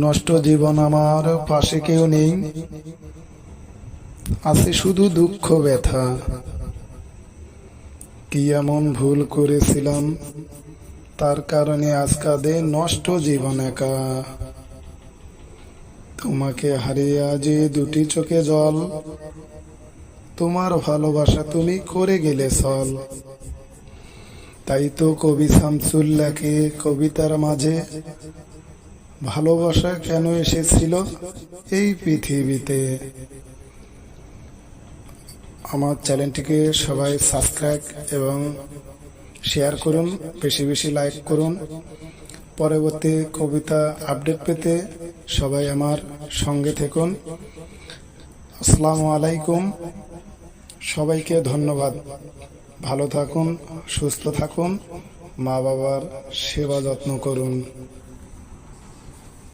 নষ্ট জীবন আমার, পাশে কেউ নেই, আছে শুধু দুঃখ ব্যথা। কি এমন ভুল করেছিলাম, তার কারণে আজ কাঁদে নষ্ট জীবন একা। তোমাকে হারিয়ে আজে দুটি চোখে জল, তোমার ভালোবাসা তুমি করে গেলে ছল। তাই তো কবি শামসুল লেখে কবিতার মাঝে, ভালোবাসা কেন এসেছিল এই পৃথিবীতে। আমার চ্যানেলটিকে সবাই সাবস্ক্রাইব এবং শেয়ার করুন, বেশি বেশি লাইক করুন। পরবর্তী কবিতা আপডেট পেতে সবাই আমার সঙ্গে থাকুন। আসসালামু আলাইকুম, সবাইকে ধন্যবাদ। ভালো থাকুন, সুস্থ থাকুন, মা বাবার সেবা যত্ন করুন।